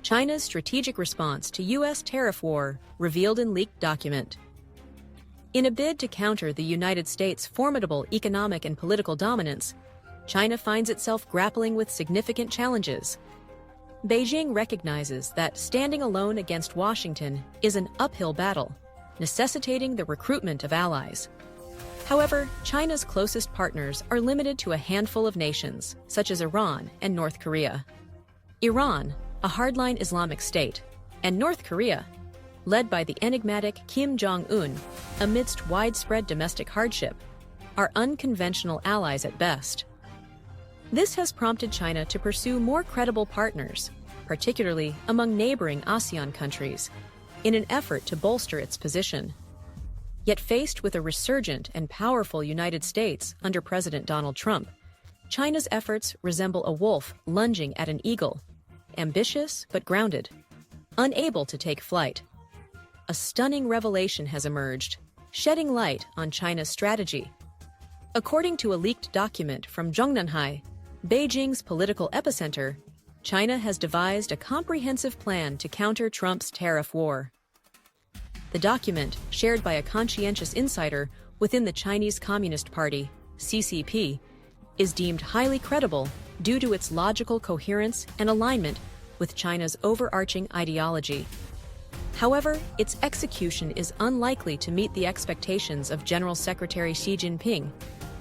China's strategic response to U.S. tariff war revealed in leaked document. In a bid to counter the United States' formidable economic and political dominance, China finds itself grappling with significant challenges. Beijing recognizes that standing alone against Washington is an uphill battle, necessitating the recruitment of allies. However, China's closest partners are limited to a handful of nations, such as Iran and North Korea. Iran, a hardline Islamic state, and North Korea, led by the enigmatic Kim Jong-un, amidst widespread domestic hardship, are unconventional allies at best. This has prompted China to pursue more credible partners, particularly among neighboring ASEAN countries, in an effort to bolster its position. Yet faced with a resurgent and powerful United States under President Donald Trump, China's efforts resemble a wolf lunging at an eagle, ambitious but grounded, unable to take flight. A stunning revelation has emerged, shedding light on China's strategy. According to a leaked document from Zhongnanhai, Beijing's political epicenter, China has devised a comprehensive plan to counter Trump's tariff war. The document, shared by a conscientious insider within the Chinese Communist Party, CCP, is deemed highly credible due to its logical coherence and alignment with China's overarching ideology. However, its execution is unlikely to meet the expectations of General Secretary Xi Jinping.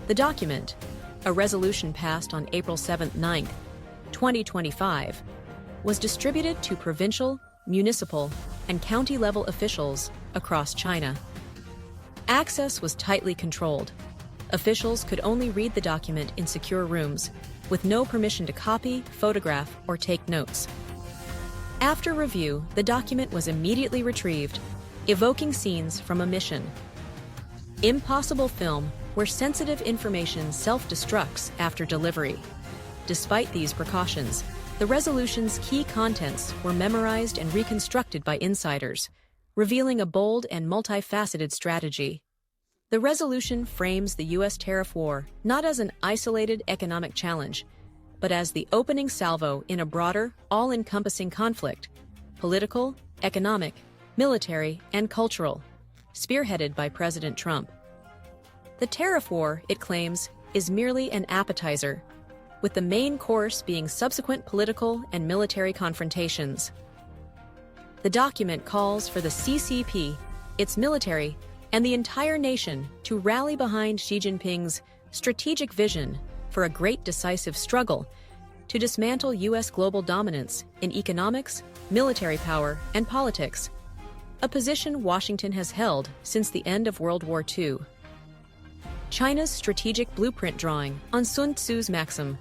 The document, a resolution passed on April 7-9, 2025, was distributed to provincial, municipal, and county-level officials across China. Access was tightly controlled. Officials could only read the document in secure rooms, with no permission to copy, photograph, or take notes. After review, the document was immediately retrieved, evoking scenes from a mission. Impossible film where sensitive information self-destructs after delivery. Despite these precautions, the resolution's key contents were memorized and reconstructed by insiders, revealing a bold and multifaceted strategy. The resolution frames the U.S. tariff war not as an isolated economic challenge, but as the opening salvo in a broader, all-encompassing conflict, political, economic, military, and cultural, spearheaded by President Trump. The tariff war, it claims, is merely an appetizer, with the main course being subsequent political and military confrontations. The document calls for the CCP, its military, and the entire nation to rally behind Xi Jinping's strategic vision for a great decisive struggle to dismantle U.S. global dominance in economics, military power, and politics, a position Washington has held since the end of World War II. China's strategic blueprint drawing on Sun Tzu's maxim,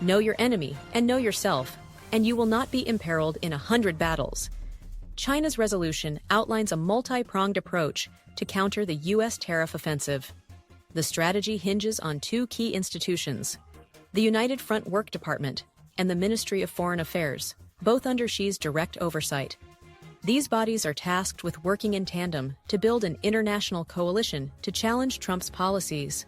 "Know your enemy and know yourself, and you will not be imperiled in 100 battles." China's resolution outlines a multi-pronged approach to counter the U.S. tariff offensive. The strategy hinges on two key institutions, the United Front Work Department and the Ministry of Foreign Affairs, both under Xi's direct oversight. These bodies are tasked with working in tandem to build an international coalition to challenge Trump's policies.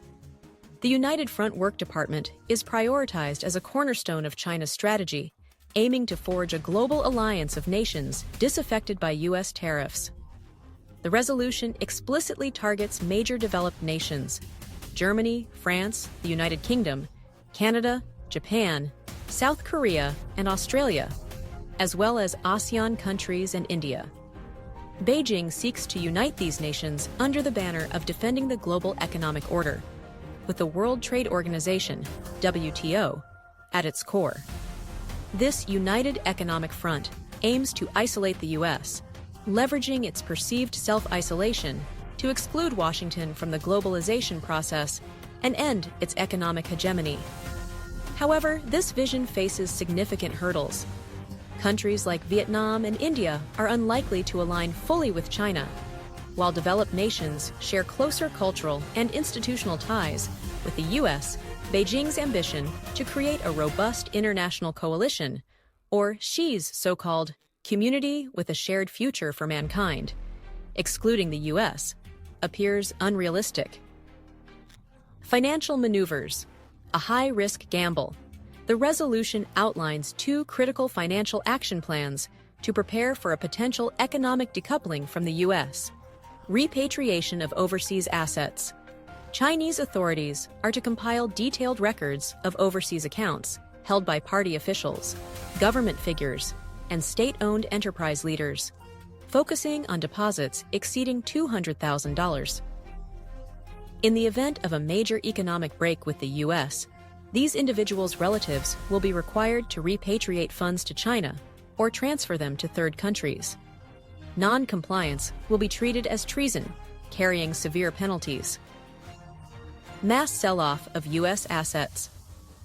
The United Front Work Department is prioritized as a cornerstone of China's strategy, aiming to forge a global alliance of nations disaffected by U.S. tariffs. The resolution explicitly targets major developed nations: Germany, France, the United Kingdom, Canada, Japan, South Korea, and Australia, as well as ASEAN countries and India. Beijing seeks to unite these nations under the banner of defending the global economic order, with the World Trade Organization, WTO, at its core. This united economic front aims to isolate the U.S., leveraging its perceived self-isolation to exclude Washington from the globalization process and end its economic hegemony. However, this vision faces significant hurdles. Countries like Vietnam and India are unlikely to align fully with China, while developed nations share closer cultural and institutional ties with the U.S. Beijing's ambition to create a robust international coalition, or Xi's so-called community with a shared future for mankind, excluding the U.S., appears unrealistic. Financial maneuvers, a high-risk gamble. The resolution outlines two critical financial action plans to prepare for a potential economic decoupling from the U.S. Repatriation of overseas assets. Chinese authorities are to compile detailed records of overseas accounts held by party officials, government figures, and state-owned enterprise leaders, focusing on deposits exceeding $200,000. In the event of a major economic break with the U.S., these individuals' relatives will be required to repatriate funds to China or transfer them to third countries. Non-compliance will be treated as treason, carrying severe penalties. Mass sell-off of U.S. assets.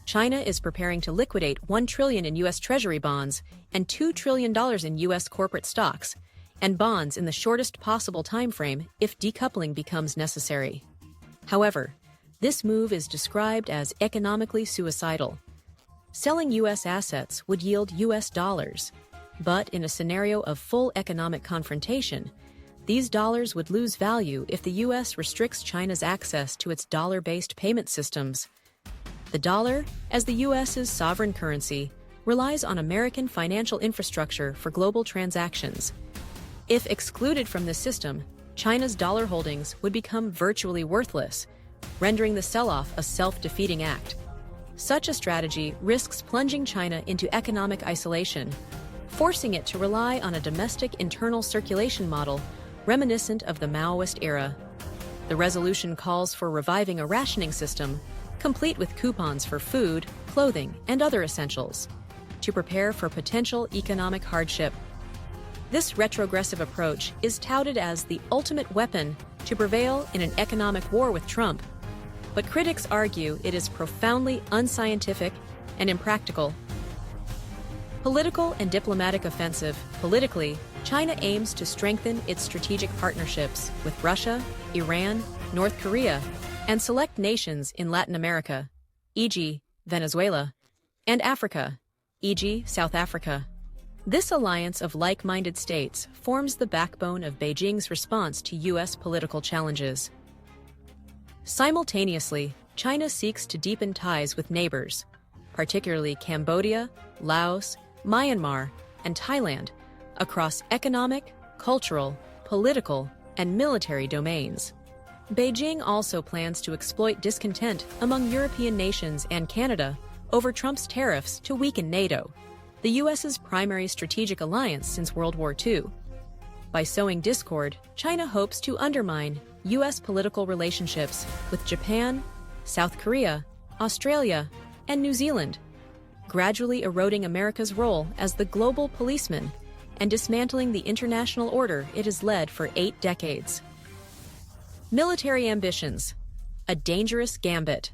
China is preparing to liquidate $1 trillion in U.S. Treasury bonds and $2 trillion in U.S. corporate stocks and bonds in the shortest possible time frame if decoupling becomes necessary. However, this move is described as economically suicidal. Selling U.S. assets would yield U.S. dollars, but in a scenario of full economic confrontation, these dollars would lose value if the U.S. restricts China's access to its dollar-based payment systems. The dollar, as the U.S.'s sovereign currency, relies on American financial infrastructure for global transactions. If excluded from this system, China's dollar holdings would become virtually worthless, rendering the sell-off a self-defeating act. Such a strategy risks plunging China into economic isolation, forcing it to rely on a domestic internal circulation model reminiscent of the Maoist era. The resolution calls for reviving a rationing system, complete with coupons for food, clothing, and other essentials, to prepare for potential economic hardship. This retrogressive approach is touted as the ultimate weapon to prevail in an economic war with Trump, but critics argue it is profoundly unscientific and impractical. Political and diplomatic offensive. Politically, China aims to strengthen its strategic partnerships with Russia, Iran, North Korea, and select nations in Latin America, e.g., Venezuela, and Africa, e.g., South Africa. This alliance of like-minded states forms the backbone of Beijing's response to U.S. political challenges. Simultaneously, China seeks to deepen ties with neighbors, particularly Cambodia, Laos, Myanmar, and Thailand, across economic, cultural, political, and military domains. Beijing also plans to exploit discontent among European nations and Canada over Trump's tariffs to weaken NATO, the U.S.'s primary strategic alliance since World War II. By sowing discord, China hopes to undermine U.S. political relationships with Japan, South Korea, Australia, and New Zealand, gradually eroding America's role as the global policeman and dismantling the international order it has led for 8 decades. Military ambitions. A dangerous gambit.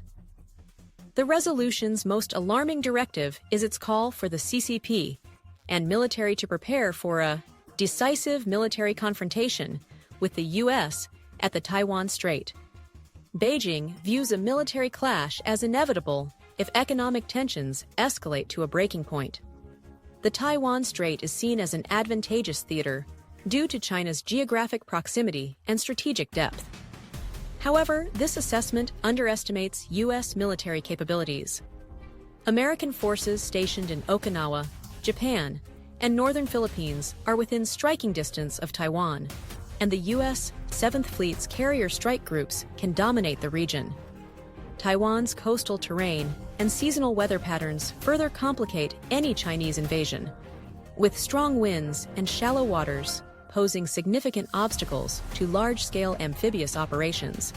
The resolution's most alarming directive is its call for the CCP and military to prepare for a decisive military confrontation with the U.S. at the Taiwan Strait. Beijing views a military clash as inevitable if economic tensions escalate to a breaking point. The Taiwan Strait is seen as an advantageous theater due to China's geographic proximity and strategic depth. However, this assessment underestimates U.S. military capabilities. American forces stationed in Okinawa, Japan, and northern Philippines are within striking distance of Taiwan, and the U.S. 7th Fleet's carrier strike groups can dominate the region. Taiwan's coastal terrain and seasonal weather patterns further complicate any Chinese invasion, with strong winds and shallow waters posing significant obstacles to large-scale amphibious operations.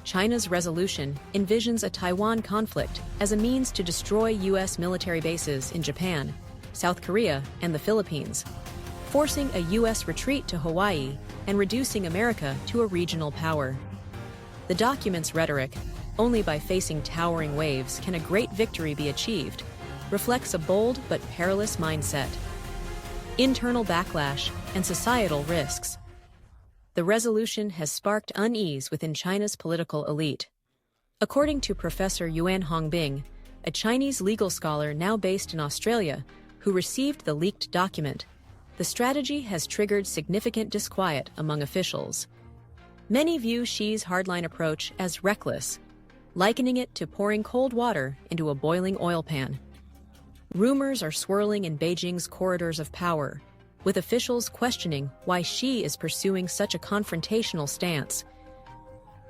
China's resolution envisions a Taiwan conflict as a means to destroy U.S. military bases in Japan, South Korea, and the Philippines, forcing a U.S. retreat to Hawaii and reducing America to a regional power. The document's rhetoric, "Only by facing towering waves can a great victory be achieved," reflects a bold but perilous mindset. Internal backlash and societal risks. The resolution has sparked unease within China's political elite. According to Professor Yuan Hongbing, a Chinese legal scholar now based in Australia, who received the leaked document, the strategy has triggered significant disquiet among officials. Many view Xi's hardline approach as reckless, likening it to pouring cold water into a boiling oil pan. Rumors are swirling in Beijing's corridors of power, with officials questioning why Xi is pursuing such a confrontational stance.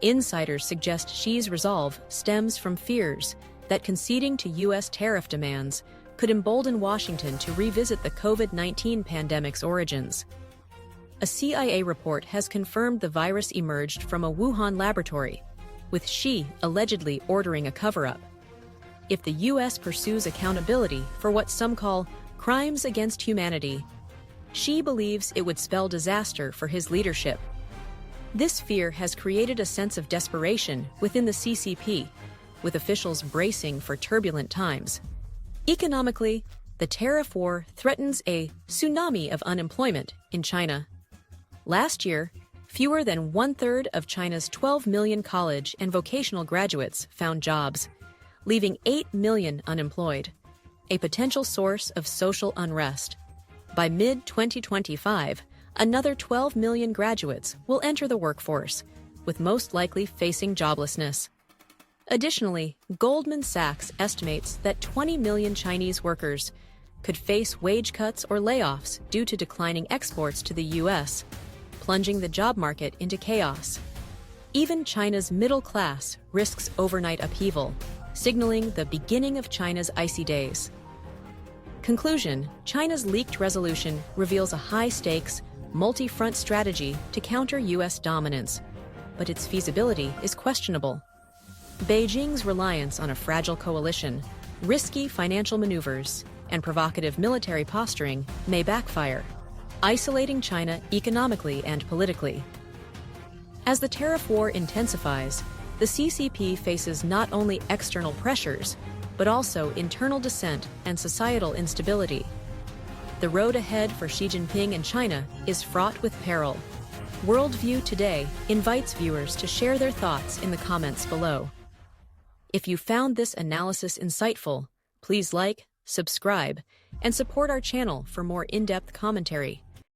Insiders suggest Xi's resolve stems from fears that conceding to U.S. tariff demands could embolden Washington to revisit the COVID-19 pandemic's origins. A CIA report has confirmed the virus emerged from a Wuhan laboratory, with Xi allegedly ordering a cover-up. If the U.S. pursues accountability for what some call crimes against humanity, Xi believes it would spell disaster for his leadership. This fear has created a sense of desperation within the CCP, with officials bracing for turbulent times. Economically, the tariff war threatens a tsunami of unemployment in China. Last year, fewer than one-third of China's 12 million college and vocational graduates found jobs, leaving 8 million unemployed, a potential source of social unrest. By mid-2025, another 12 million graduates will enter the workforce, with most likely facing joblessness. Additionally, Goldman Sachs estimates that 20 million Chinese workers could face wage cuts or layoffs due to declining exports to the U.S., plunging the job market into chaos. Even China's middle class risks overnight upheaval, signaling the beginning of China's icy days. Conclusion: China's leaked resolution reveals a high-stakes, multi-front strategy to counter U.S. dominance, but its feasibility is questionable. Beijing's reliance on a fragile coalition, risky financial maneuvers, and provocative military posturing may backfire, isolating China economically and politically. As the tariff war intensifies, the CCP faces not only external pressures, but also internal dissent and societal instability. The road ahead for Xi Jinping and China is fraught with peril. WorldView Today invites viewers to share their thoughts in the comments below. If you found this analysis insightful, please like, subscribe, and support our channel for more in-depth commentary.